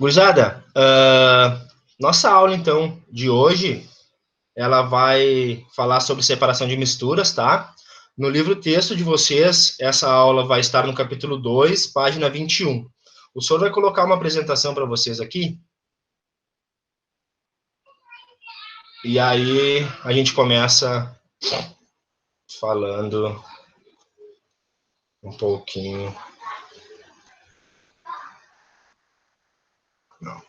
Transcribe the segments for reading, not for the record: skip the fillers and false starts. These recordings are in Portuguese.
Gurizada, nossa aula, então, de hoje, ela vai falar sobre separação de misturas, tá? No livro-texto de vocês, essa aula vai estar no capítulo 2, página 21. O senhor vai colocar uma apresentação para vocês aqui. E aí, a gente começa falando um pouquinho. Não.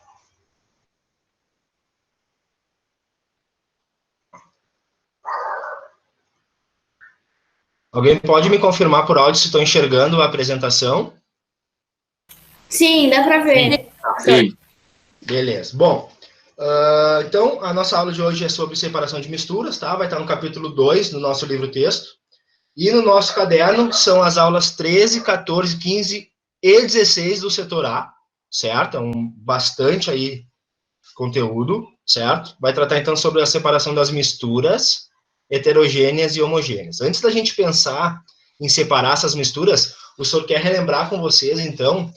Alguém pode me confirmar por áudio se estou enxergando a apresentação? Sim, dá para ver. Sim. Beleza. Bom, então, a nossa aula de hoje é sobre separação de misturas, tá? Vai estar no capítulo 2 do nosso livro-texto. E no nosso caderno são as aulas 13, 14, 15 e 16 do setor A, certo? É bastante aí conteúdo, certo? Vai tratar, então, sobre a separação das misturas heterogêneas e homogêneas. Antes da gente pensar em separar essas misturas, o senhor quer relembrar com vocês, então,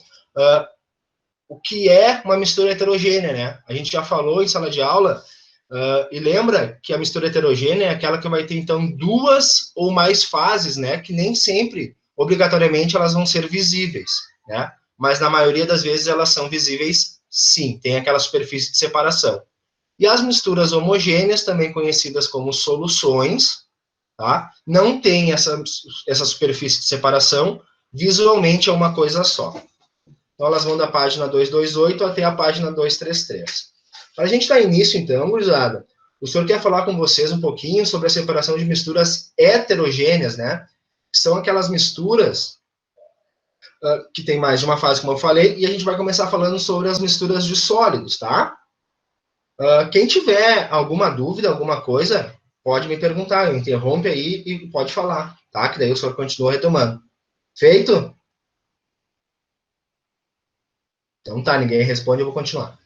o que é uma mistura heterogênea, né? A gente já falou em sala de aula, e lembra que a mistura heterogênea é aquela que vai ter, então, duas ou mais fases, né? Que nem sempre, obrigatoriamente, elas vão ser visíveis, né? Mas, na maioria das vezes, elas são visíveis, sim. Tem aquela superfície de separação. E as misturas homogêneas, também conhecidas como soluções, tá? Não tem essa superfície de separação, visualmente é uma coisa só. Então, elas vão da página 228 até a página 233. Para a gente dar início, então, gurizada, o senhor quer falar com vocês um pouquinho sobre a separação de misturas heterogêneas, né? Que são aquelas misturas que tem mais de uma fase, como eu falei, e a gente vai começar falando sobre as misturas de sólidos, tá? Quem tiver alguma dúvida, alguma coisa, pode me perguntar, interrompe aí e pode falar, tá? Que daí o senhor continua retomando. Feito? Então tá, ninguém responde, eu vou continuar.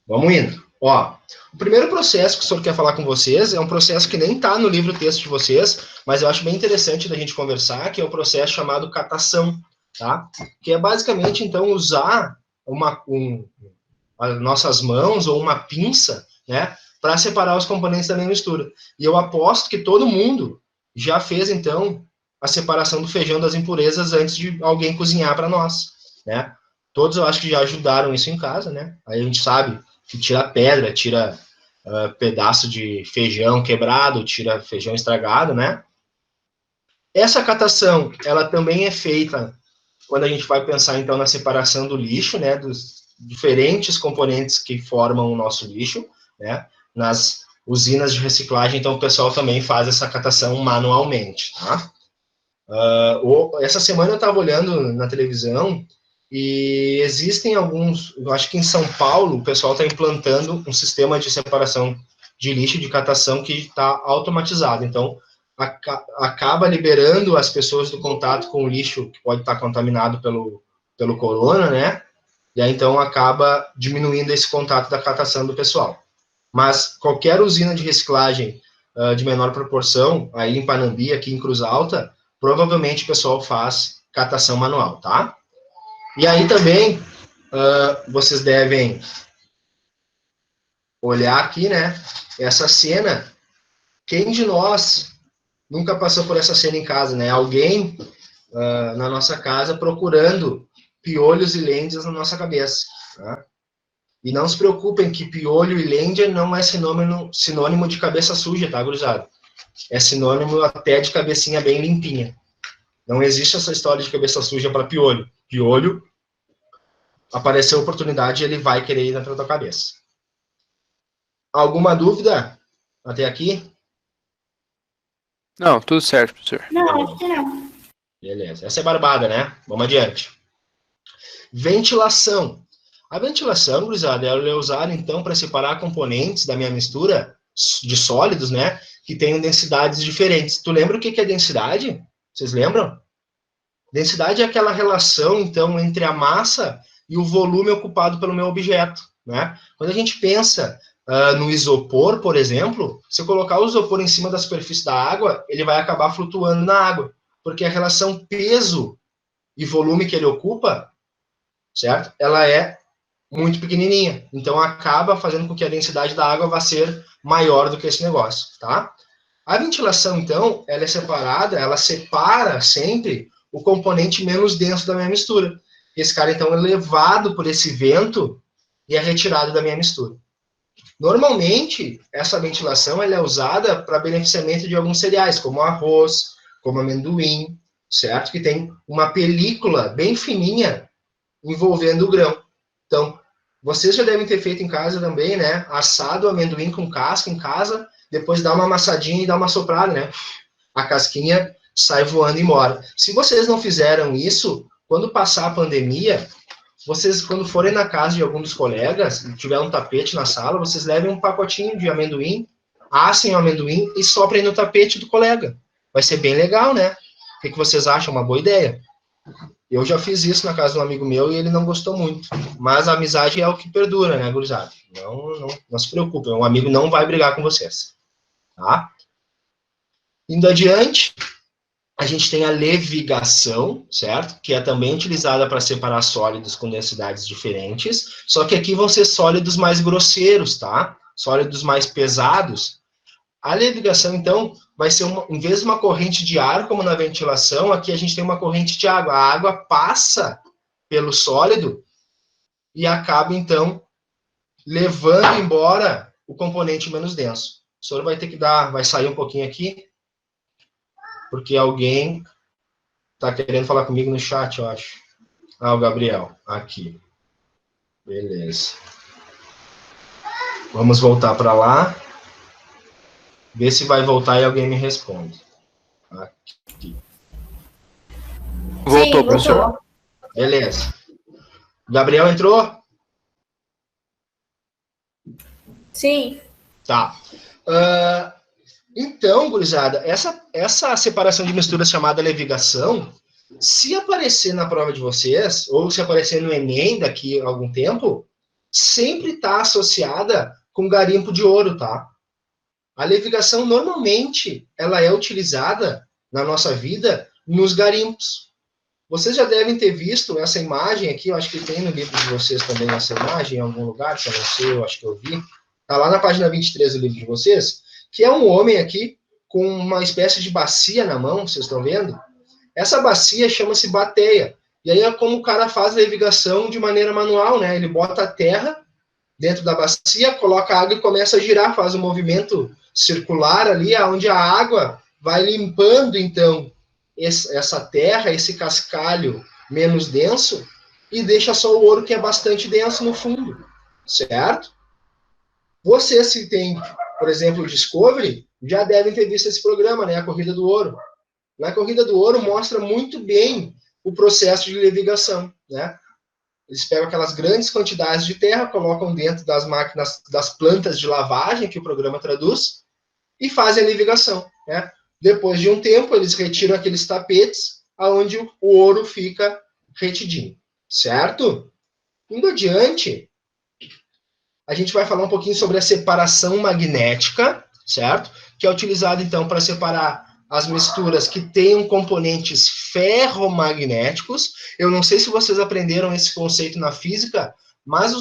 Vamos indo. Ó, o primeiro processo que o senhor quer falar com vocês é um processo que nem está no livro-texto de vocês, mas eu acho bem interessante da gente conversar, que é o processo chamado catação, tá? Que é basicamente, então, usar as nossas mãos ou uma pinça, né, para separar os componentes da minha mistura. E eu aposto que todo mundo já fez, então, a separação do feijão das impurezas antes de alguém cozinhar para nós, né? Todos eu acho que já ajudaram isso em casa, né? Aí a gente sabe que tira pedra, tira pedaço de feijão quebrado, tira feijão estragado, né? Essa catação, ela também é feita quando a gente vai pensar, então, na separação do lixo, né? Dos diferentes componentes que formam o nosso lixo, né? Nas usinas de reciclagem, então, o pessoal também faz essa catação manualmente, tá? Essa semana eu estava olhando na televisão e existem alguns, eu acho que em São Paulo, o pessoal está implantando um sistema de separação de lixo, de catação, que está automatizado. Então, acaba liberando as pessoas do contato com o lixo que pode estar contaminado pelo corona, né? E aí, então, acaba diminuindo esse contato da catação do pessoal. Mas qualquer usina de reciclagem de menor proporção, aí em Panambi, aqui em Cruz Alta, provavelmente o pessoal faz catação manual, tá? E aí também, vocês devem olhar aqui, né? Essa cena, quem de nós nunca passou por essa cena em casa, né? Alguém na nossa casa procurando piolhos e lêndias na nossa cabeça, tá? E não se preocupem que piolho e lêndia não é sinônimo de cabeça suja, tá, gurizada? É sinônimo até de cabecinha bem limpinha. Não existe essa história de cabeça suja para piolho. Piolho, apareceu a oportunidade, ele vai querer ir na tua cabeça. Alguma dúvida até aqui? Não, tudo certo, professor. Não, acho que não. Beleza. Essa é barbada, né? Vamos adiante. Ventilação. A ventilação, gurizada, ela é usada, então, para separar componentes da minha mistura de sólidos, né? Que tenham densidades diferentes. Tu lembra o que é densidade? Vocês lembram? Densidade é aquela relação, então, entre a massa e o volume ocupado pelo meu objeto, né? Quando a gente pensa no isopor, por exemplo, se eu colocar o isopor em cima da superfície da água, ele vai acabar flutuando na água, porque a relação peso e volume que ele ocupa, certo? Ela é muito pequenininha. Então, acaba fazendo com que a densidade da água vá ser maior do que esse negócio, tá? A ventilação, então, ela é separada, ela separa sempre o componente menos denso da minha mistura. Esse cara, então, é levado por esse vento e é retirado da minha mistura. Normalmente, essa ventilação ela é usada para beneficiamento de alguns cereais, como arroz, como amendoim, certo? Que tem uma película bem fininha envolvendo o grão. Então, vocês já devem ter feito em casa também, né? Assado amendoim com casca em casa, depois dá uma amassadinha e dá uma soprada, né? A casquinha sai voando embora. Se vocês não fizeram isso, quando passar a pandemia, vocês, quando forem na casa de algum dos colegas, e tiver um tapete na sala, vocês levem um pacotinho de amendoim, assem o amendoim e soprem no tapete do colega. Vai ser bem legal, né? O que vocês acham? Uma boa ideia. Eu já fiz isso na casa de um amigo meu e ele não gostou muito. Mas a amizade é o que perdura, né, gurizada? Não se preocupem, um amigo não vai brigar com vocês. Tá? Indo adiante, a gente tem a levigação, certo? Que é também utilizada para separar sólidos com densidades diferentes, só que aqui vão ser sólidos mais grosseiros, tá? Sólidos mais pesados. A levigação, então, vai ser, em vez de uma corrente de ar, como na ventilação, aqui a gente tem uma corrente de água. A água passa pelo sólido e acaba, então, levando embora o componente menos denso. O senhor vai ter que vai sair um pouquinho aqui, porque alguém está querendo falar comigo no chat, eu acho. Ah, o Gabriel, aqui. Beleza. Vamos voltar para lá. Ver se vai voltar e alguém me responde. Aqui. Voltou, sim, professor. Beleza. Gabriel entrou? Sim. Tá. Então, gurizada, essa separação de misturas chamada levigação, se aparecer na prova de vocês, ou se aparecer no Enem daqui a algum tempo, sempre está associada com garimpo de ouro, tá? A levigação, normalmente, ela é utilizada na nossa vida nos garimpos. Vocês já devem ter visto essa imagem aqui, eu acho que tem no livro de vocês também essa imagem, em algum lugar, se eu não sei, eu acho que eu vi. Está lá na página 23 do livro de vocês, que é um homem aqui com uma espécie de bacia na mão, vocês estão vendo? Essa bacia chama-se bateia. E aí é como o cara faz a levigação de maneira manual, né? Ele bota a terra dentro da bacia, coloca a água e começa a girar, faz um movimento circular ali, onde a água vai limpando, então, essa terra, esse cascalho menos denso, e deixa só o ouro que é bastante denso no fundo, certo? Vocês, se tem, por exemplo, o Discovery, já devem ter visto esse programa, né? A Corrida do Ouro. Na Corrida do Ouro mostra muito bem o processo de levigação, né? Eles pegam aquelas grandes quantidades de terra, colocam dentro das máquinas, das plantas de lavagem, que o programa traduz, e fazem a levigação, né? Depois de um tempo, eles retiram aqueles tapetes, onde o ouro fica retidinho, certo? Indo adiante, a gente vai falar um pouquinho sobre a separação magnética, certo? Que é utilizada, então, para separar as misturas que tenham componentes ferromagnéticos. Eu não sei se vocês aprenderam esse conceito na física, mas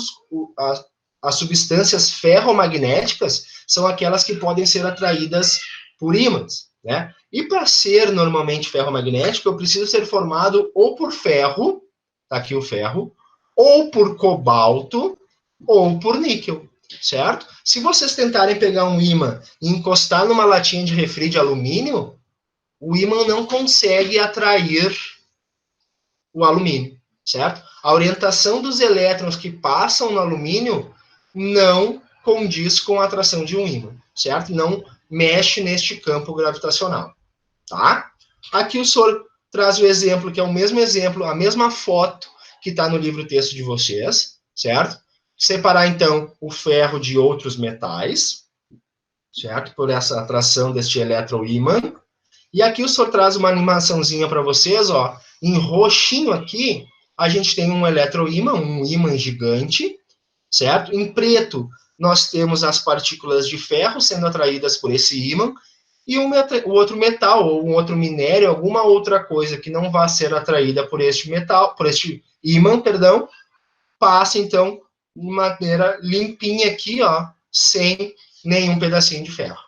as substâncias ferromagnéticas são aquelas que podem ser atraídas por ímãs, né? E para ser normalmente ferromagnético, eu preciso ser formado ou por ferro, tá aqui o ferro, ou por cobalto, ou por níquel, certo? Se vocês tentarem pegar um ímã e encostar numa latinha de refri de alumínio, o ímã não consegue atrair o alumínio, certo? A orientação dos elétrons que passam no alumínio não condiz com a atração de um ímã, certo? Não mexe neste campo gravitacional, tá? Aqui o senhor traz o exemplo, que é o mesmo exemplo, a mesma foto que está no livro-texto de vocês, certo? Separar, então, o ferro de outros metais, certo? Por essa atração deste eletroímã. E aqui o senhor traz uma animaçãozinha para vocês, ó. Em roxinho aqui, a gente tem um eletroímã, um ímã gigante, certo? Em preto, nós temos as partículas de ferro sendo atraídas por esse ímã, e o outro metal, ou um outro minério, alguma outra coisa que não vai ser atraída por este metal, por este ímã, perdão, passa, então, de maneira limpinha aqui, ó, sem nenhum pedacinho de ferro.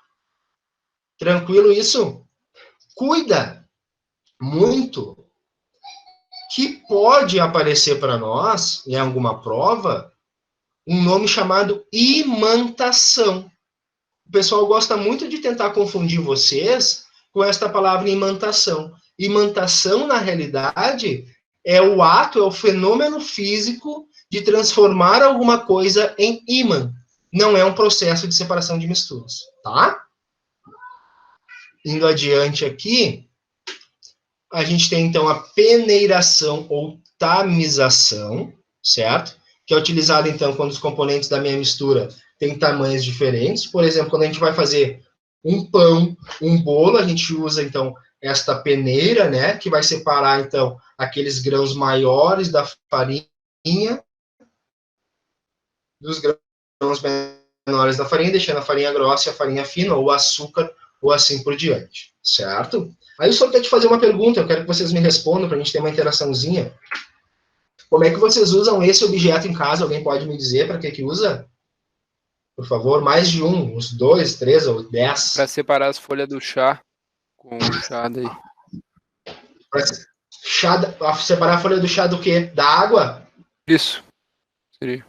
Tranquilo isso? Cuida muito que pode aparecer para nós, em alguma prova, um nome chamado imantação. O pessoal gosta muito de tentar confundir vocês com esta palavra imantação. Imantação, na realidade, é o ato, é o fenômeno físico de transformar alguma coisa em ímã. Não é um processo de separação de misturas, tá? Indo adiante aqui, a gente tem, então, a peneiração ou tamização, certo? Que é utilizada, então, quando os componentes da minha mistura têm tamanhos diferentes. Por exemplo, quando a gente vai fazer um pão, um bolo, a gente usa, então, esta peneira, né? Que vai separar, então, aqueles grãos maiores da farinha dos grãos menores da farinha, deixando a farinha grossa e a farinha fina, ou o açúcar, ou assim por diante, certo? Aí eu só quero te fazer uma pergunta, eu quero que vocês me respondam para a gente ter uma interaçãozinha. Como é que vocês usam esse objeto em casa? Alguém pode me dizer para que usa? Por favor, mais de um, uns 2, 3 ou 10. Para separar as folhas do chá com o chá daí. Para separar a folha do chá do quê? Da água? Isso. Seria.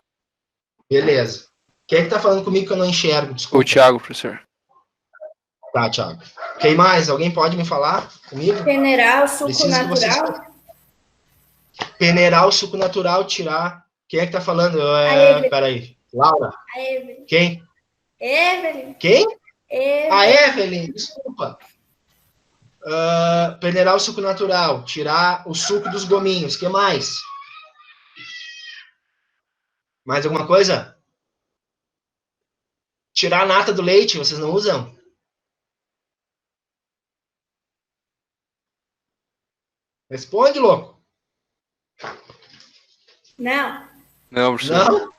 Beleza. Quem é que tá falando comigo que eu não enxergo? Desculpa. O Thiago, professor. Tá, Thiago. Quem mais? Alguém pode me falar comigo? Peneirar o suco Preciso natural. Que peneirar o suco natural, tirar. Quem é que tá falando? Peraí. Laura? A Evelyn. Quem? Evelyn. Quem? Evelyn. A Evelyn, desculpa. Peneirar o suco natural, tirar o suco dos gominhos. O que mais? Mais alguma coisa? Tirar a nata do leite, vocês não usam? Responde, louco. Não. Não, professor. Não?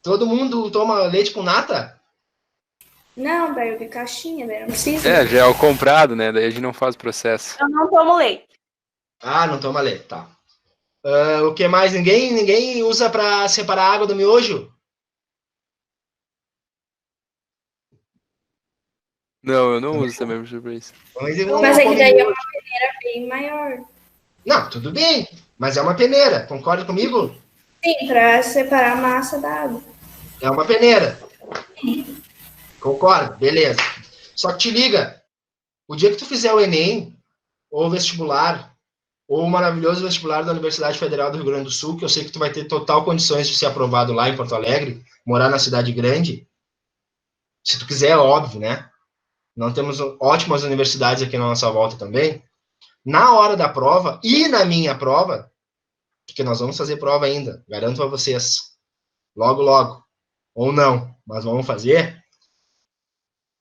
Todo mundo toma leite com nata? Não, velho, de caixinha, velho. Não precisa. É, já é o comprado, né? Daí a gente não faz o processo. Eu não tomo leite. Ah, não toma leite, tá. O que mais? Ninguém usa para separar a água do miojo? Não, eu não uso também, professor, pra isso. Mas é que daí é uma peneira bem maior. Não, tudo bem, mas é uma peneira, concorda comigo? Sim, para separar a massa da água. É uma peneira. Concorda? Beleza. Só que te liga, o dia que tu fizer o Enem, ou o vestibular, ou o maravilhoso vestibular da Universidade Federal do Rio Grande do Sul, que eu sei que tu vai ter total condições de ser aprovado lá em Porto Alegre, morar na cidade grande, se tu quiser, é óbvio, né? Não temos ótimas universidades aqui na nossa volta também. Na hora da prova, e na minha prova, porque nós vamos fazer prova ainda, garanto a vocês, logo, logo, ou não, mas vamos fazer.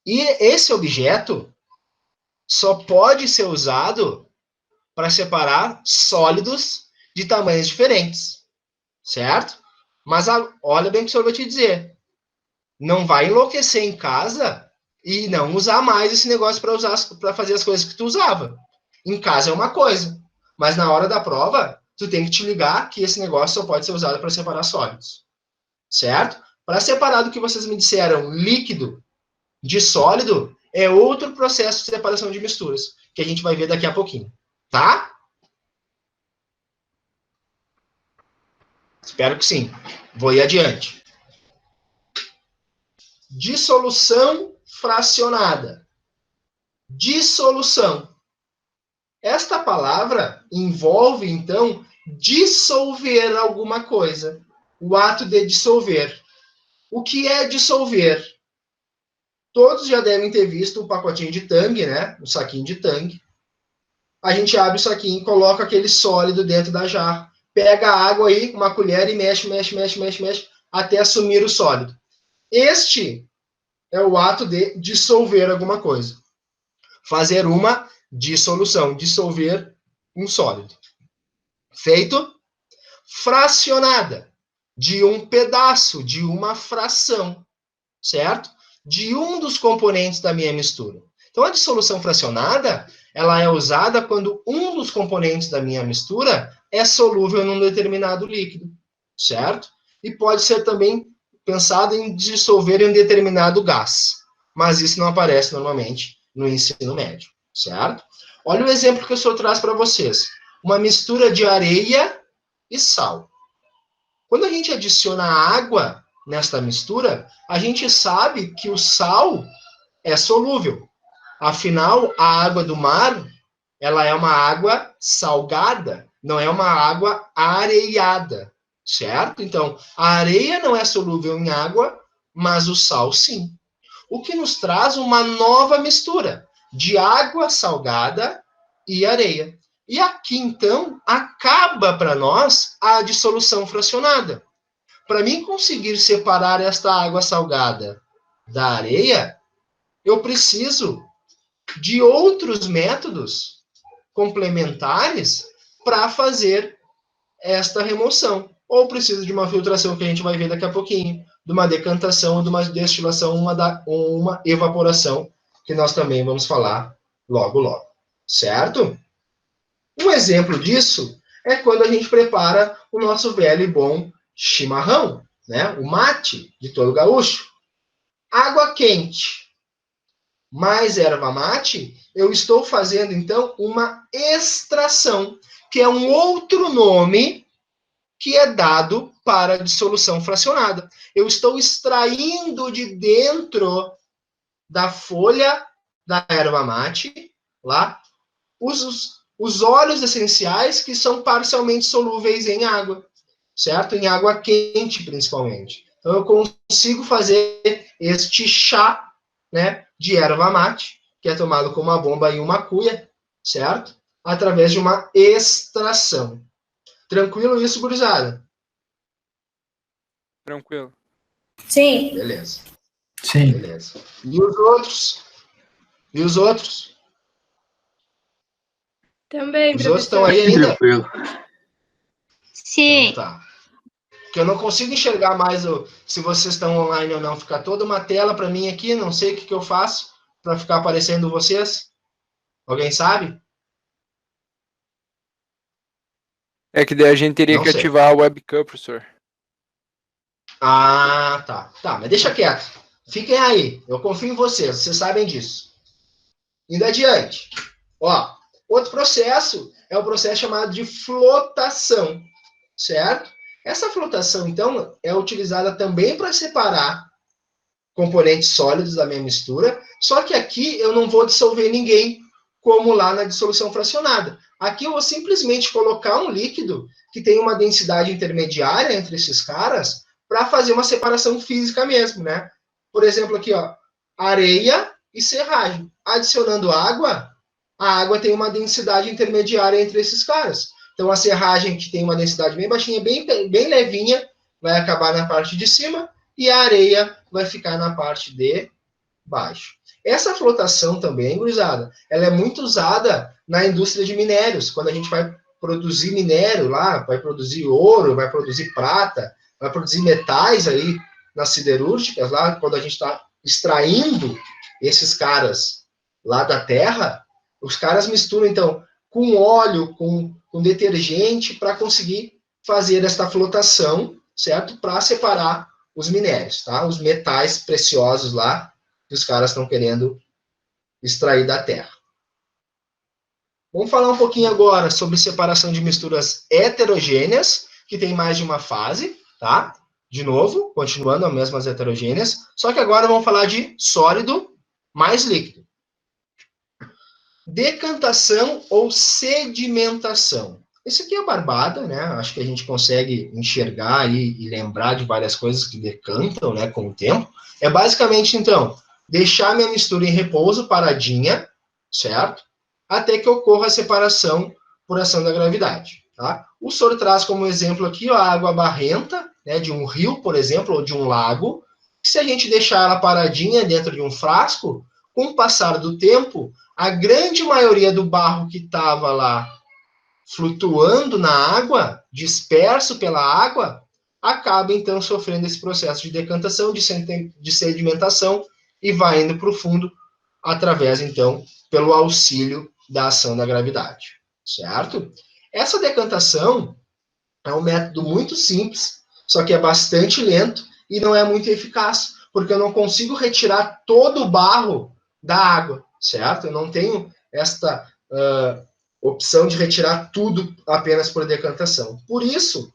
E esse objeto só pode ser usado para separar sólidos de tamanhos diferentes, certo? Mas olha bem o que o senhor vai te dizer. Não vai enlouquecer em casa e não usar mais esse negócio para fazer as coisas que tu usava. Em casa é uma coisa, mas na hora da prova, tu tem que te ligar que esse negócio só pode ser usado para separar sólidos, certo? Para separar do que vocês me disseram, líquido de sólido, é outro processo de separação de misturas, que a gente vai ver daqui a pouquinho, tá? Espero que sim. Vou ir adiante. Dissolução fracionada. Dissolução. Esta palavra envolve, então, dissolver alguma coisa. O ato de dissolver. O que é dissolver? Todos já devem ter visto o pacotinho de Tang, né? O saquinho de Tang. A gente abre o saquinho e coloca aquele sólido dentro da jarra. Pega a água aí, uma colher e mexe, até assumir o sólido. Este é o ato de dissolver alguma coisa. Fazer uma dissolução, dissolver um sólido. Feito? Fracionada, de um pedaço, de uma fração, certo? De um dos componentes da minha mistura. Então, a dissolução fracionada, ela é usada quando um dos componentes da minha mistura é solúvel num determinado líquido, certo? e pode ser também pensado em dissolver em um determinado gás. Mas isso não aparece normalmente no ensino médio, certo? Olha o exemplo que o senhor traz para vocês. Uma mistura de areia e sal. Quando a gente adiciona água nesta mistura, a gente sabe que o sal é solúvel. Afinal, a água do mar, ela é uma água salgada, não é uma água areiada, certo? Então, a areia não é solúvel em água, mas o sal sim. O que nos traz uma nova mistura de água salgada e areia. E aqui, então, acaba para nós a dissolução fracionada. Para mim conseguir separar esta água salgada da areia, eu preciso de outros métodos complementares para fazer esta remoção. Ou preciso de uma filtração, que a gente vai ver daqui a pouquinho, de uma decantação, de uma destilação, uma evaporação, que nós também vamos falar logo, logo. Certo? Um exemplo disso é quando a gente prepara o nosso velho e bom chimarrão, né? O mate de todo gaúcho. Água quente mais erva mate, eu estou fazendo, então, uma extração, que é um outro nome que é dado para a dissolução fracionada. Eu estou extraindo de dentro da folha da erva mate, lá, os óleos essenciais que são parcialmente solúveis em água, certo? Em água quente, principalmente. Então, eu consigo fazer este chá, né, de erva mate, que é tomado com uma bomba e uma cuia, certo? Através de uma extração. Tranquilo isso, gurizada? Tranquilo. Sim. Beleza. Sim. Beleza. E os outros? E os outros? Também, Os outros estão aí professor. ainda? Tranquilo. Sim. Então, tá. Porque eu não consigo enxergar mais se vocês estão online ou não. Fica toda uma tela para mim aqui, não sei o que eu faço para ficar aparecendo vocês. Alguém sabe? É que daí a gente teria Não que sei. ativar a webcam, professor. Ah, tá. Tá, mas deixa quieto. Fiquem aí. Eu confio em vocês sabem disso. Indo adiante. Ó, outro processo é o processo chamado de flotação, certo? Essa flotação, então, é utilizada também para separar componentes sólidos da minha mistura, só que aqui eu não vou dissolver ninguém, como lá na dissolução fracionada. Aqui eu vou simplesmente colocar um líquido que tem uma densidade intermediária entre esses caras para fazer uma separação física mesmo, né? Por exemplo, aqui, ó, areia e serragem. Adicionando água, a água tem uma densidade intermediária entre esses caras. Então, a serragem, que tem uma densidade bem baixinha, bem levinha, vai acabar na parte de cima, e a areia vai ficar na parte de baixo. Essa flotação também, gurizada, ela é muito usada na indústria de minérios. Quando a gente vai produzir minério lá, vai produzir ouro, vai produzir prata, vai produzir metais aí nas siderúrgicas, lá, quando a gente está extraindo esses caras lá da terra, os caras misturam, então, com óleo, com detergente, para conseguir fazer esta flotação, certo? Para separar os minérios, tá? Os metais preciosos lá que os caras estão querendo extrair da terra. Vamos falar um pouquinho agora sobre separação de misturas heterogêneas, que tem mais de uma fase, tá? De novo, continuando as mesmas heterogêneas, só que agora vamos falar de sólido mais líquido. Decantação ou sedimentação. Esse aqui é barbada, né? Acho que a gente consegue enxergar e lembrar de várias coisas que decantam, né, com o tempo. É basicamente, então, deixar minha mistura em repouso, paradinha, certo? Até que ocorra a separação por ação da gravidade, tá? O senhor traz como exemplo aqui ó, a água barrenta, né, de um rio, por exemplo, ou de um lago, que se a gente deixar ela paradinha dentro de um frasco, com o passar do tempo, a grande maioria do barro que estava lá flutuando na água, disperso pela água, acaba então sofrendo esse processo de decantação, de sedimentação e vai indo para o fundo através então pelo auxílio da ação da gravidade, certo? Essa decantação é um método muito simples só que é bastante lento e não é muito eficaz, porque eu não consigo retirar todo o barro da água, certo? Eu não tenho esta opção de retirar tudo apenas por decantação. Por isso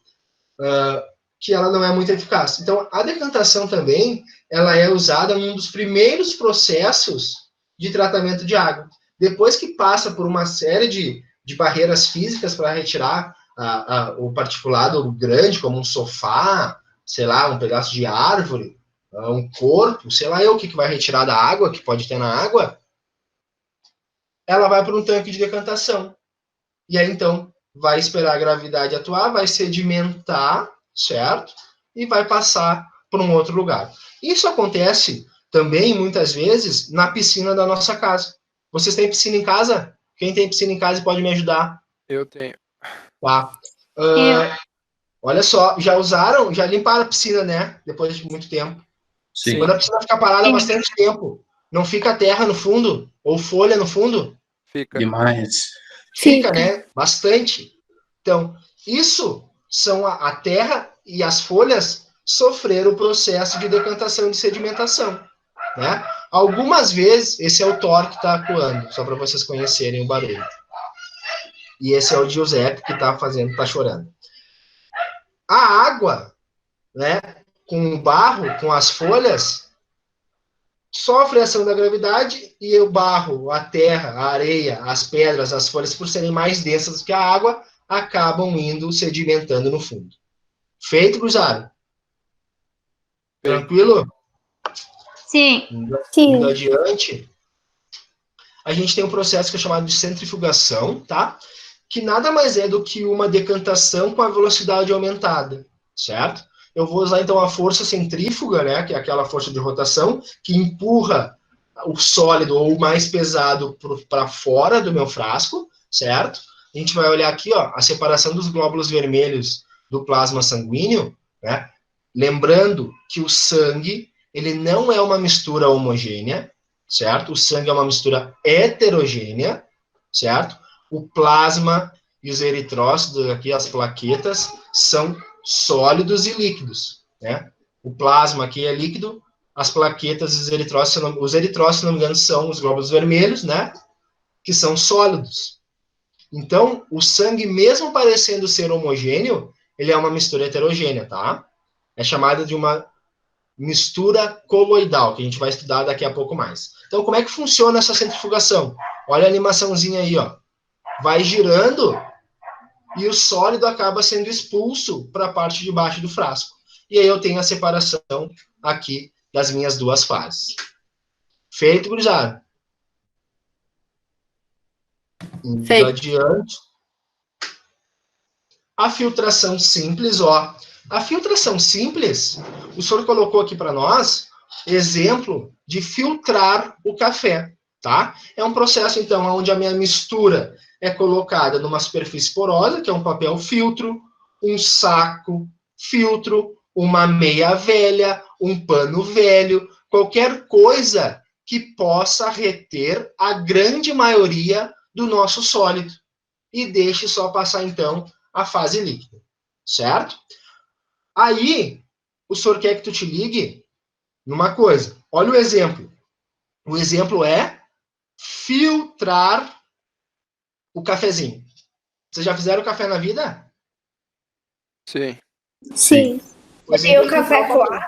que ela não é muito eficaz. Então, a decantação também, ela é usada num dos primeiros processos de tratamento de água. Depois que passa por uma série de barreiras físicas para retirar o particulado grande, como um sofá, sei lá, um pedaço de árvore, um corpo, sei lá o que vai retirar da água, que pode ter na água, ela vai para um tanque de decantação. E aí, então, vai esperar a gravidade atuar, vai sedimentar, certo? E vai passar para um outro lugar. Isso acontece também, muitas vezes, na piscina da nossa casa. Vocês têm piscina em casa? Quem tem piscina em casa pode me ajudar? Eu tenho. Tá. Eu. Olha só, já limparam a piscina, né? Depois de muito tempo. Sim. Quando a piscina fica parada há bastante tempo, não fica terra no fundo? Ou folha no fundo? Fica. Demais. Fica, né? Bastante. Então, isso são a terra e as folhas sofreram o processo de decantação e de sedimentação, né? Algumas vezes, esse é o Thor que está atuando, só para vocês conhecerem o barulho. E esse é o Giuseppe que está chorando. A água, né, com o barro, com as folhas, sofre a ação da gravidade e o barro, a terra, a areia, as pedras, as folhas, por serem mais densas do que a água, acabam indo sedimentando no fundo. Feito, cruzado? Tranquilo? Sim. Indo adiante, a gente tem um processo que é chamado de centrifugação, tá? Que nada mais é do que uma decantação com a velocidade aumentada, certo? Eu vou usar, então, a força centrífuga, né, que é aquela força de rotação, que empurra o sólido ou o mais pesado para fora do meu frasco, certo? A gente vai olhar aqui, ó, a separação dos glóbulos vermelhos do plasma sanguíneo, né? Lembrando que o sangue, ele não é uma mistura homogênea, certo? O sangue é uma mistura heterogênea, certo? O plasma e os eritrócitos, aqui as plaquetas, são sólidos e líquidos, né? O plasma aqui é líquido, as plaquetas e os eritrócitos, se não me engano, são os glóbulos vermelhos, né? Que são sólidos. Então, o sangue, mesmo parecendo ser homogêneo, ele é uma mistura heterogênea, tá? É chamada de uma mistura coloidal, que a gente vai estudar daqui a pouco mais. Então, como é que funciona essa centrifugação? Olha a animaçãozinha aí, ó. Vai girando e o sólido acaba sendo expulso para a parte de baixo do frasco. E aí eu tenho a separação aqui das minhas duas fases. Feito, gurizada? Indo adiante. A filtração simples, ó. A filtração simples, o senhor colocou aqui para nós, exemplo de filtrar o café, tá? É um processo, então, onde a minha mistura é colocada numa superfície porosa, que é um papel filtro, um saco filtro, uma meia velha, um pano velho, qualquer coisa que possa reter a grande maioria do nosso sólido. E deixe só passar, então, a fase líquida, certo? Aí, o senhor quer que tu te ligue numa coisa. Olha o exemplo. O exemplo é filtrar o cafezinho. Vocês já fizeram café na vida? Sim. Sim. O exemplo E o café coado?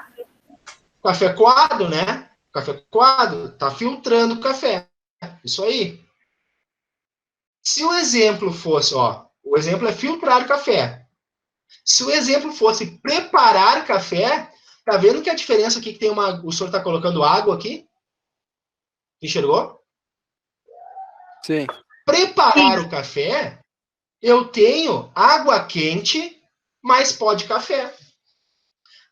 Café coado, né? Café coado tá filtrando o café. Isso aí. Se o exemplo fosse, ó, o exemplo é filtrar café. Se o exemplo fosse preparar café, tá vendo que a diferença aqui que tem uma, o senhor tá colocando água aqui? Enxergou? Sim. Preparar o café, eu tenho água quente mais pó de café.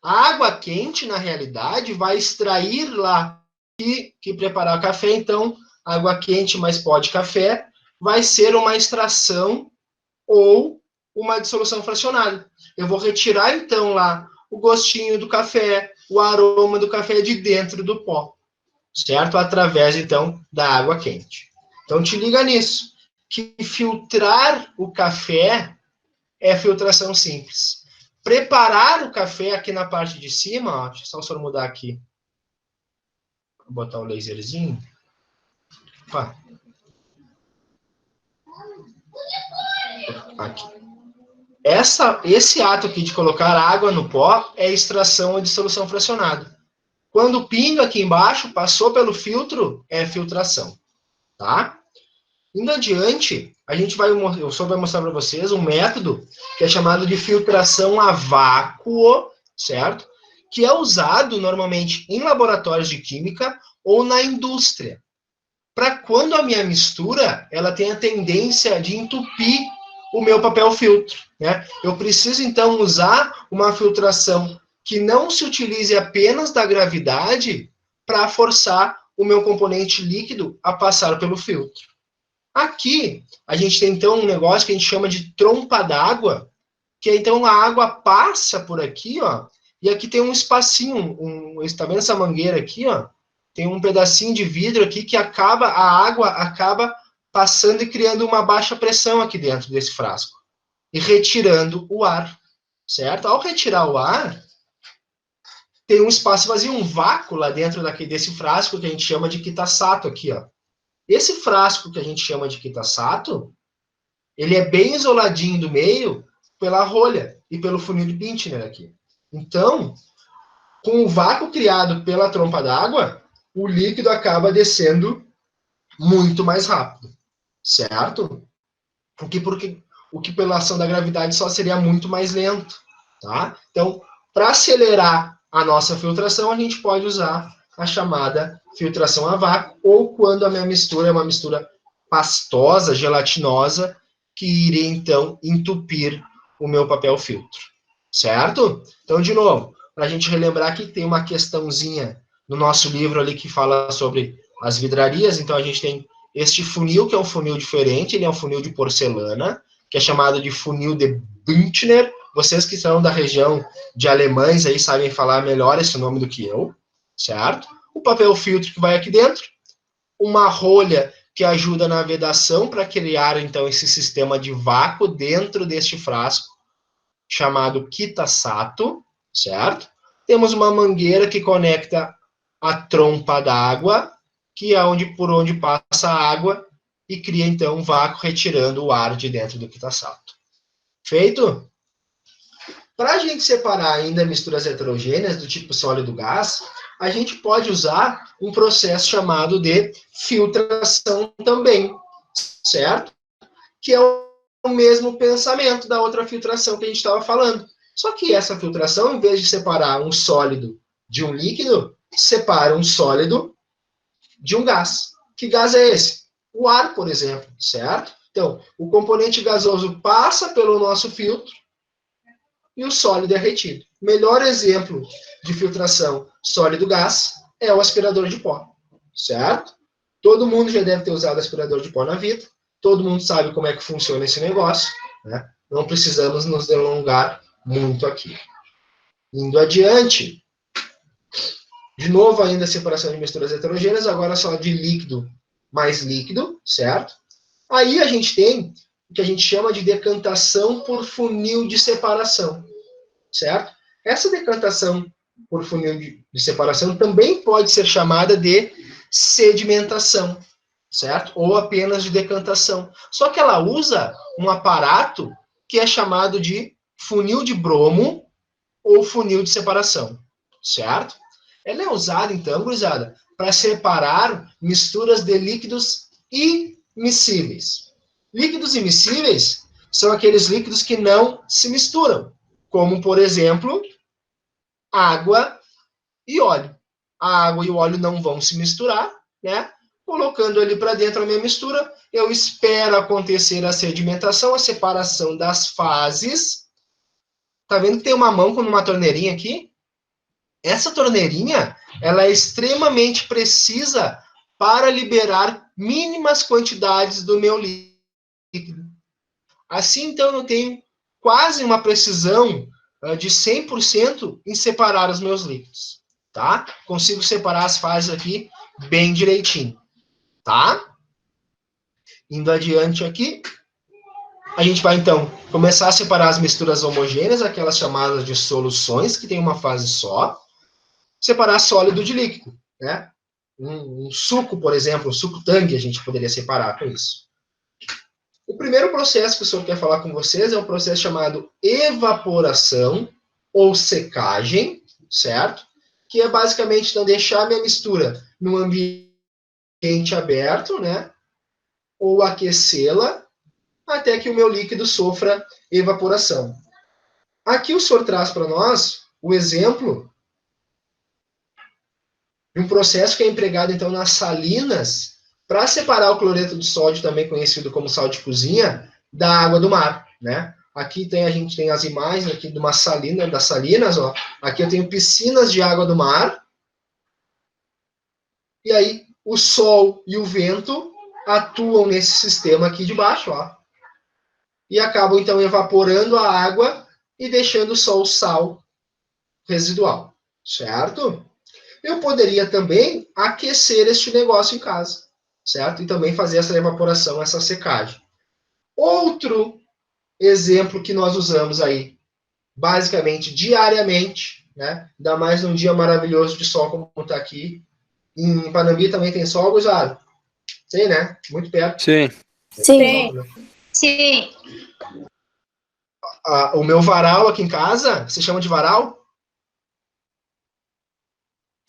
A água quente, na realidade, vai extrair lá que preparar o café, então, água quente mais pó de café vai ser uma extração ou uma dissolução fracionada. Eu vou retirar, então, lá o gostinho do café, o aroma do café de dentro do pó, certo? Através, então, da água quente. Então, te liga nisso, que filtrar o café é filtração simples. preparar o café aqui na parte de cima, ó, deixa eu só mudar aqui. Vou botar o laserzinho. Opa. Aqui. Esse ato aqui de colocar água no pó é extração ou dissolução fracionada. Quando pinga aqui embaixo, passou pelo filtro, é filtração. Tá? Indo adiante, eu só vou mostrar para vocês um método que é chamado de filtração a vácuo, certo? Que é usado normalmente em laboratórios de química ou na indústria. Para quando a minha mistura, ela tem a tendência de entupir o meu papel filtro, né? Eu preciso, então, usar uma filtração que não se utilize apenas da gravidade para forçar o meu componente líquido a passar pelo filtro. Aqui, a gente tem, então, um negócio que a gente chama de trompa d'água, que, então, a água passa por aqui, ó, e aqui tem um espacinho, está vendo essa mangueira aqui, ó? Tem um pedacinho de vidro aqui que a água acaba passando e criando uma baixa pressão aqui dentro desse frasco. E retirando o ar, certo? Ao retirar o ar, tem um espaço vazio, um vácuo lá dentro desse frasco que a gente chama de Kitasato aqui, ó. Esse frasco que a gente chama de Kitasato, ele é bem isoladinho do meio pela rolha e pelo funil de Pintner aqui. Então, com o vácuo criado pela trompa d'água, o líquido acaba descendo muito mais rápido, certo? O que pela ação da gravidade só seria muito mais lento, tá? Então, para acelerar a nossa filtração, a gente pode usar a chamada filtração a vácuo, ou quando a minha mistura é uma mistura pastosa, gelatinosa, que iria, então, entupir o meu papel filtro, certo? Então, de novo, para a gente relembrar que tem uma questãozinha no nosso livro ali que fala sobre as vidrarias, então a gente tem este funil, que é um funil diferente, ele é um funil de porcelana, que é chamado de funil de Bündner. Vocês que são da região de alemães aí sabem falar melhor esse nome do que eu, certo? O papel filtro que vai aqui dentro, uma rolha que ajuda na vedação para criar, então, esse sistema de vácuo dentro deste frasco, chamado Kitasato, certo? Temos uma mangueira que conecta a trompa d'água, que é por onde passa a água, e cria, então, um vácuo, retirando o ar de dentro do Kitasato. Feito? Para a gente separar ainda misturas heterogêneas do tipo sólido-gás, a gente pode usar um processo chamado de filtração também, certo? Que é o mesmo pensamento da outra filtração que a gente estava falando. Só que essa filtração, em vez de separar um sólido de um líquido, separa um sólido de um gás. Que gás é esse? O ar, por exemplo, certo? Então, o componente gasoso passa pelo nosso filtro e o sólido é retido. Melhor exemplo de filtração sólido-gás é o aspirador de pó, certo? Todo mundo já deve ter usado aspirador de pó na vida, todo mundo sabe como é que funciona esse negócio, né? Não precisamos nos delongar muito aqui. Indo adiante, de novo ainda a separação de misturas heterogêneas, agora só de líquido mais líquido, certo? Aí a gente tem o que a gente chama de decantação por funil de separação, certo? Essa decantação por funil de separação também pode ser chamada de sedimentação, certo? Ou apenas de decantação. Só que ela usa um aparato que é chamado de funil de bromo ou funil de separação, certo? Ela é usada, então, gurizada, para separar misturas de líquidos imiscíveis. Líquidos immiscíveis são aqueles líquidos que não se misturam, como, por exemplo, água e óleo. A água e o óleo não vão se misturar, né? Colocando ali para dentro a minha mistura, eu espero acontecer a sedimentação, a separação das fases. Tá vendo que tem uma mão com uma torneirinha aqui? Essa torneirinha, ela é extremamente precisa para liberar mínimas quantidades do meu líquido. Assim, então, eu tenho quase uma precisão de 100% em separar os meus líquidos, tá? Consigo separar as fases aqui bem direitinho, tá? Indo adiante aqui. A gente vai, então, começar a separar as misturas homogêneas, aquelas chamadas de soluções, que tem uma fase só, separar sólido de líquido, né? Um suco, por exemplo, um suco tangue, a gente poderia separar com isso. O primeiro processo que o senhor quer falar com vocês é um processo chamado evaporação ou secagem, certo? Que é basicamente, então, deixar a minha mistura num ambiente aberto, né? Ou aquecê-la até que o meu líquido sofra evaporação. Aqui o senhor traz para nós o exemplo de um processo que é empregado, então, nas salinas para separar o cloreto de sódio, também conhecido como sal de cozinha, da água do mar, né? Aqui a gente tem as imagens aqui de uma salina, das salinas, ó. Aqui eu tenho piscinas de água do mar. E aí o sol e o vento atuam nesse sistema aqui de baixo, ó. E acabam, então, evaporando a água e deixando só o sal residual, certo? Eu poderia também aquecer este negócio em casa, certo? E também fazer essa evaporação, essa secagem. Outro exemplo que nós usamos aí, basicamente diariamente, né? Ainda mais num dia maravilhoso de sol como está aqui. Em Panambi também tem sol, Guzado? Tem, né? Muito perto. Sim. Sim. Sim. O meu varal aqui em casa, se chama de varal?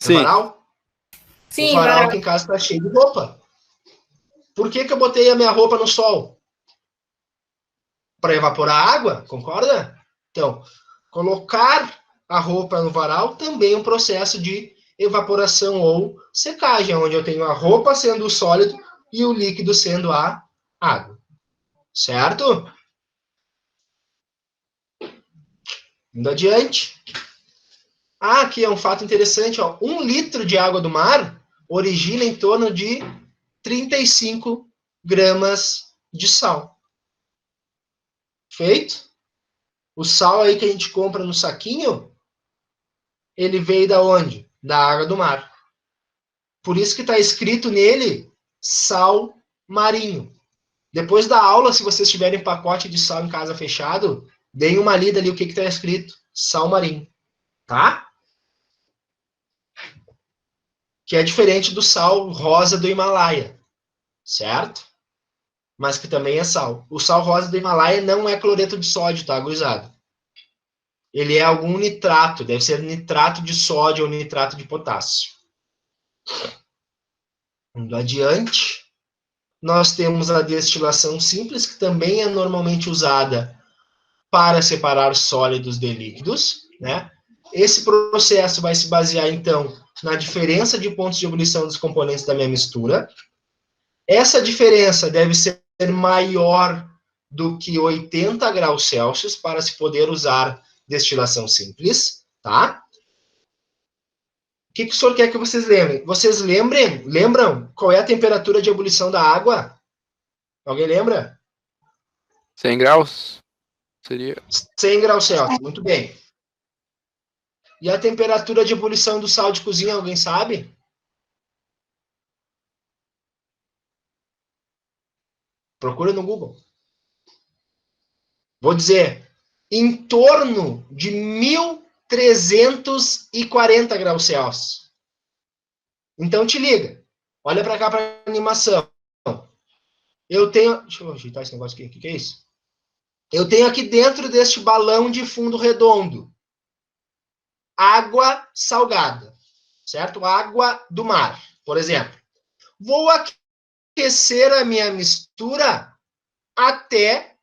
Sim. Varal? Sim, o varal varal. aqui em casa está cheio de roupa. Por que eu botei a minha roupa no sol? Para evaporar a água, concorda? Então, colocar a roupa no varal também é um processo de evaporação ou secagem, onde eu tenho a roupa sendo o sólido e o líquido sendo a água. Certo? Indo adiante. Aqui é um fato interessante, ó. 1 litro de água do mar origina em torno de 35 gramas de sal. Feito? O sal aí que a gente compra no saquinho, ele veio da onde? Da água do mar. Por isso que está escrito nele sal marinho. Depois da aula, se vocês tiverem pacote de sal em casa fechado, deem uma lida ali o que está escrito. Sal marinho. Tá? Que é diferente do sal rosa do Himalaia. Certo? Mas que também é sal. O sal rosa do Himalaia não é cloreto de sódio, tá, gurizada? Ele é algum nitrato, deve ser nitrato de sódio ou nitrato de potássio. Indo adiante, nós temos a destilação simples, que também é normalmente usada para separar sólidos de líquidos, né? Esse processo vai se basear, então, na diferença de pontos de ebulição dos componentes da minha mistura. Essa diferença deve ser maior do que 80 graus Celsius para se poder usar destilação simples, tá? O que o senhor quer que vocês lembrem? Vocês lembram qual é a temperatura de ebulição da água? Alguém lembra? 100 graus? Seria 100 graus Celsius, muito bem. E a temperatura de ebulição do sal de cozinha, alguém sabe? Procura no Google. Vou dizer, em torno de 1340 graus Celsius. Então te liga. Olha para cá para a animação. Eu tenho... Deixa eu ajeitar esse negócio aqui. O que é isso? Eu tenho aqui dentro deste balão de fundo redondo água salgada, certo? Água do mar, por exemplo. Vou aquecer a minha mistura até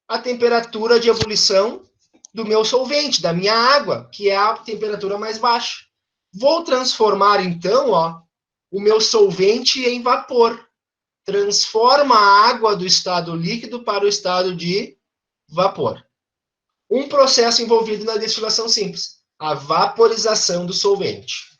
a temperatura de ebulição do meu solvente, da minha água, que é a temperatura mais baixa. Vou transformar, então, ó, o meu solvente em vapor. Transforma a água do estado líquido para o estado de vapor. Um processo envolvido na destilação simples, a vaporização do solvente.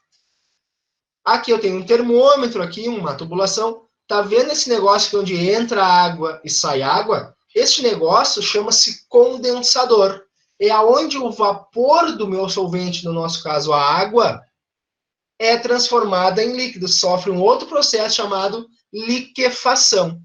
Aqui eu tenho um termômetro, aqui uma tubulação. Tá vendo esse negócio que onde entra água e sai água? Este negócio chama-se condensador. É aonde o vapor do meu solvente, no nosso caso a água, é transformada em líquido. Sofre um outro processo chamado liquefação.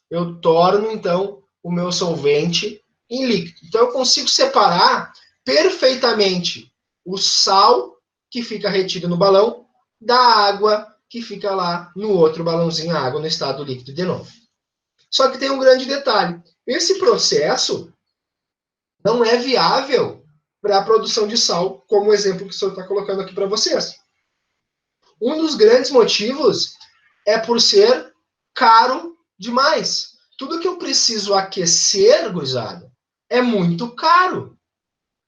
Eu torno, então, o meu solvente em líquido. Então, eu consigo separar perfeitamente o sal que fica retido no balão da água que fica lá no outro balãozinho, a água no estado líquido de novo. Só que tem um grande detalhe. Esse processo não é viável para a produção de sal, como o exemplo que o senhor está colocando aqui para vocês. Um dos grandes motivos é por ser caro demais. Tudo que eu preciso aquecer, gurizada, é muito caro.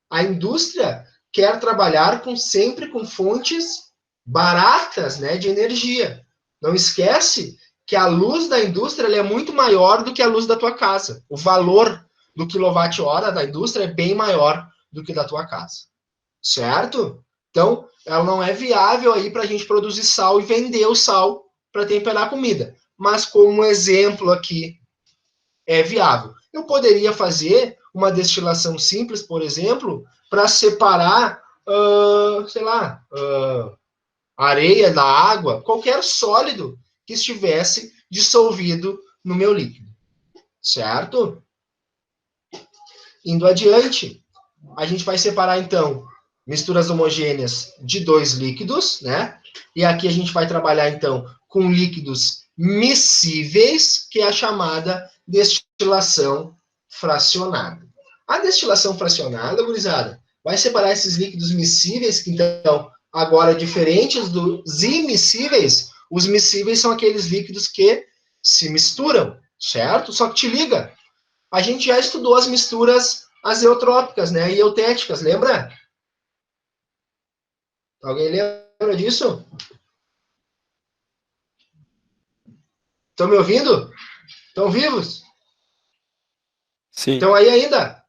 A indústria quer trabalhar sempre com fontes baratas, né, de energia. Não esquece que a luz da indústria é muito maior do que a luz da tua casa. O valor do quilowatt-hora da indústria é bem maior do que da tua casa. Certo? Então, ela não é viável aí para a gente produzir sal e vender o sal para temperar a comida. Mas, como exemplo aqui, é viável. Eu poderia fazer uma destilação simples, por exemplo, para separar, areia da água, qualquer sólido que estivesse dissolvido no meu líquido. Certo? Indo adiante, a gente vai separar, então, misturas homogêneas de 2 líquidos, né? E aqui a gente vai trabalhar, então, com líquidos miscíveis, que é a chamada destilação fracionada. A destilação fracionada, gurizada, vai separar esses líquidos miscíveis, que, então, agora, diferentes dos immiscíveis, os miscíveis são aqueles líquidos que se misturam, certo? Só que te liga, a gente já estudou as misturas azeotrópicas, né? E eutéticas, lembra? Alguém lembra disso? Estão me ouvindo? Estão vivos? Sim. Estão aí ainda?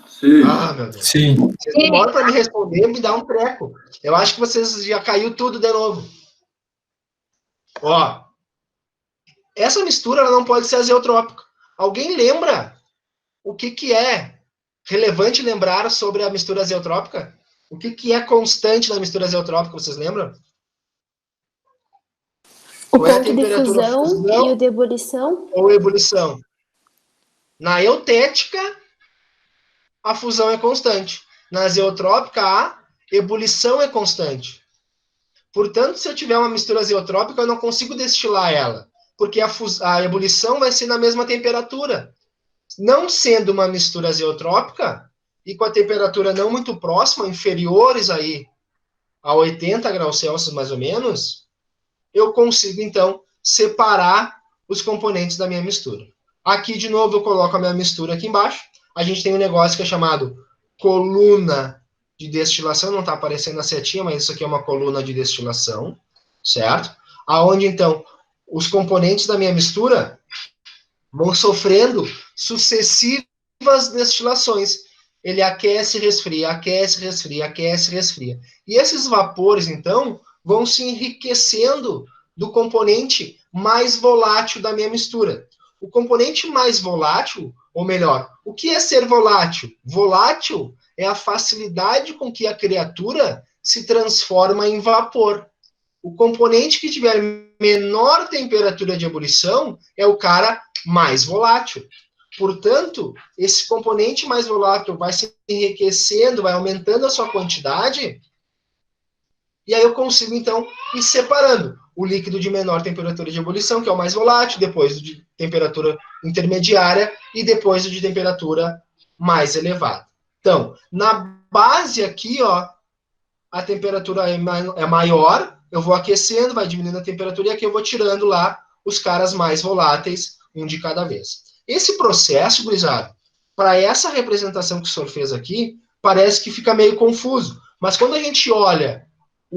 Sim. Ah, meu Deus. Sim. Vocês demoram para me responder, me dá um treco. Eu acho que vocês já caiu tudo de novo. Ó, essa mistura ela não pode ser azeotrópica. Alguém lembra o que é relevante lembrar sobre a mistura azeotrópica? O que é constante na mistura azeotrópica, vocês lembram? O Qual é a ponto de temperatura fusão e o de ebulição. ou ebulição? Na eutética, a fusão é constante. Na azeotrópica, a ebulição é constante. Portanto, se eu tiver uma mistura azeotrópica, eu não consigo destilar ela, porque a ebulição vai ser na mesma temperatura. Não sendo uma mistura azeotrópica, e com a temperatura não muito próxima, inferiores aí a 80 graus Celsius mais ou menos, eu consigo, então, separar os componentes da minha mistura. Aqui, de novo, eu coloco a minha mistura aqui embaixo. A gente tem um negócio que é chamado coluna de destilação. Não está aparecendo a setinha, mas isso aqui é uma coluna de destilação, certo? Aonde, então, os componentes da minha mistura vão sofrendo sucessivas destilações. Ele aquece, resfria, aquece, resfria, aquece, resfria. E esses vapores, então, vão se enriquecendo do componente mais volátil da minha mistura. O componente mais volátil, ou melhor, o que é ser volátil? Volátil é a facilidade com que a criatura se transforma em vapor. O componente que tiver menor temperatura de ebulição é o cara mais volátil. Portanto, esse componente mais volátil vai se enriquecendo, vai aumentando a sua quantidade, e aí eu consigo, então, ir separando o líquido de menor temperatura de ebulição, que é o mais volátil, depois o de temperatura intermediária e depois o de temperatura mais elevada. Então, na base aqui, ó, a temperatura é maior, eu vou aquecendo, vai diminuindo a temperatura, e aqui eu vou tirando lá os caras mais voláteis, um de cada vez. Esse processo, gurizada, para essa representação que o senhor fez aqui, parece que fica meio confuso. Mas quando a gente olha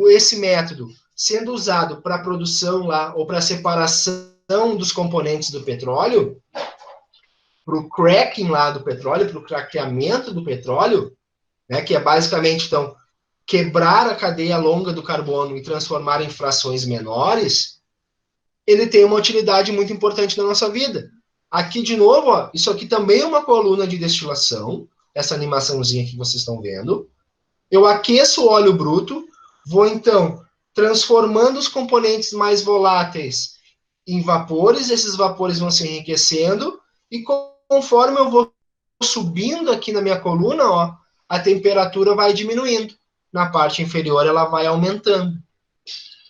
esse método sendo usado para a produção lá, ou para a separação dos componentes do petróleo, para o cracking lá do petróleo, para o craqueamento do petróleo, né, que é basicamente, então, quebrar a cadeia longa do carbono e transformar em frações menores, ele tem uma utilidade muito importante na nossa vida. Aqui, de novo, ó, isso aqui também é uma coluna de destilação, essa animaçãozinha que vocês estão vendo. Eu aqueço o óleo bruto, vou, então, transformando os componentes mais voláteis em vapores, esses vapores vão se enriquecendo, e conforme eu vou subindo aqui na minha coluna, ó, a temperatura vai diminuindo. Na parte inferior, ela vai aumentando.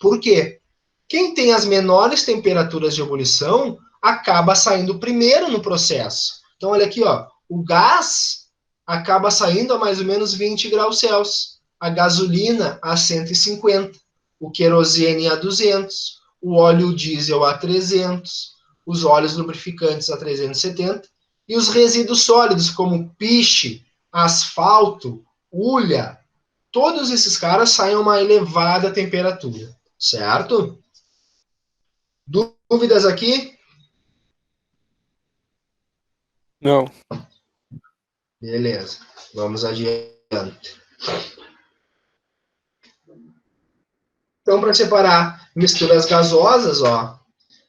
Por quê? Quem tem as menores temperaturas de ebulição acaba saindo primeiro no processo. Então, olha aqui, ó, o gás acaba saindo a mais ou menos 20 graus Celsius, a gasolina a 150, o querosene a 200, o óleo diesel a 300, os óleos lubrificantes a 370, e os resíduos sólidos, como piche, asfalto, hulha, todos esses caras saem a uma elevada temperatura, certo? Dúvidas aqui? Não. Beleza, vamos adiante. Então, para separar misturas gasosas, ó,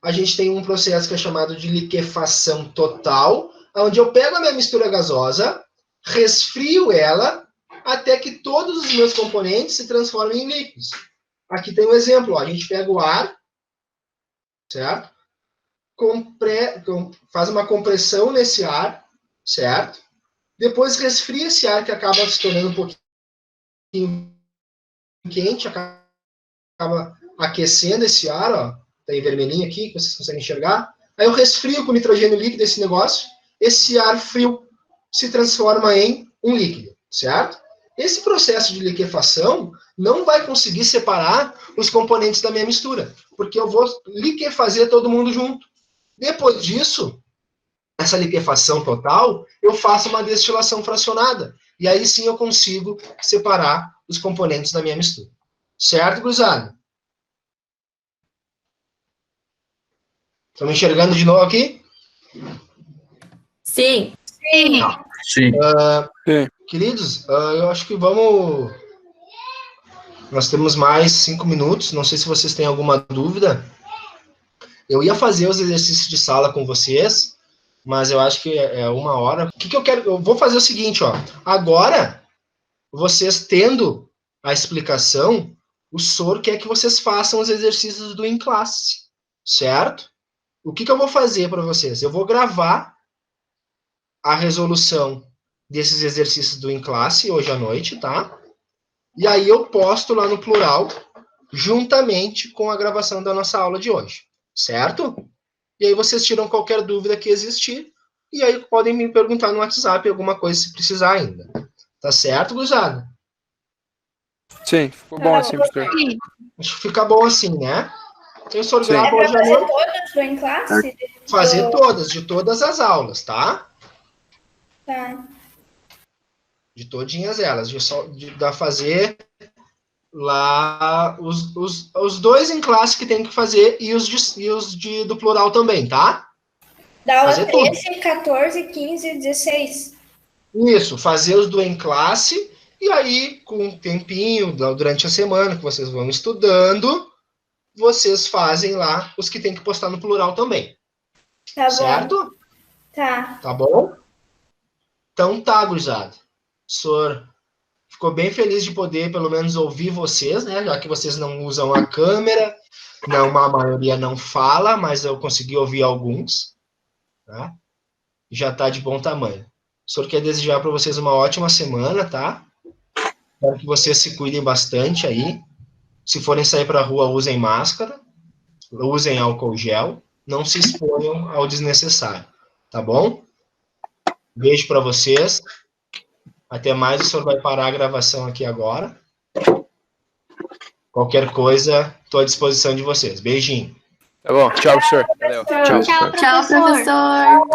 a gente tem um processo que é chamado de liquefação total, onde eu pego a minha mistura gasosa, resfrio ela, até que todos os meus componentes se transformem em líquidos. Aqui tem um exemplo, ó, a gente pega o ar, certo? Faz uma compressão nesse ar, certo? Depois resfria esse ar que acaba se tornando um pouquinho quente, acaba aquecendo esse ar, ó, tá em vermelhinho aqui, que vocês conseguem enxergar. Aí eu resfrio com nitrogênio líquido esse negócio, esse ar frio se transforma em um líquido, certo? Esse processo de liquefação não vai conseguir separar os componentes da minha mistura, porque eu vou liquefazer todo mundo junto. Depois disso, essa liquefação total, eu faço uma destilação fracionada. E aí sim eu consigo separar os componentes da minha mistura. Certo, gurizada? Estão me enxergando de novo aqui? Sim. Sim. Sim. Queridos, eu acho que vamos... Nós temos mais 5 minutos. Não sei se vocês têm alguma dúvida. Eu ia fazer os exercícios de sala com vocês, mas eu acho que é 1 hora. O que eu quero? Eu vou fazer o seguinte, ó. Agora, vocês tendo a explicação, o Sor quer que vocês façam os exercícios do em classe, certo? O que eu vou fazer para vocês? Eu vou gravar a resolução desses exercícios do em classe hoje à noite, tá? E aí eu posto lá no plural, juntamente com a gravação da nossa aula de hoje, certo? E aí vocês tiram qualquer dúvida que existir, e aí podem me perguntar no WhatsApp alguma coisa se precisar ainda. Tá certo, gurizada? Sim, ficou bom assim, pastor. Acho que fica bom assim, né? Eu só Sim. gravo hoje à fazer noite. todas em classe? Fazer todas, de todas as aulas, tá? Tá. De todinhas elas. De fazer lá os 2 em classe que tem que fazer e os do plural também, tá? Da aula Fazer 13, 14, 15, 16. Isso, fazer os do em classe e aí, com um tempinho, durante a semana que vocês vão estudando, vocês fazem lá os que tem que postar no plural também. Tá certo? bom. Tá. Tá bom? Então tá, gurizada. O senhor ficou bem feliz de poder, pelo menos, ouvir vocês, né? Já que vocês não usam a câmera, não, a maioria não fala, mas eu consegui ouvir alguns. Tá? Já tá de bom tamanho. O senhor quer desejar para vocês uma ótima semana, tá? Espero que vocês se cuidem bastante aí. Se forem sair para a rua, usem máscara, usem álcool gel, não se exponham ao desnecessário, tá bom? Beijo para vocês. Até mais, o senhor vai parar a gravação aqui agora. Qualquer coisa, estou à disposição de vocês. Beijinho. Tá bom, tchau, professor. Valeu. Tchau, professor.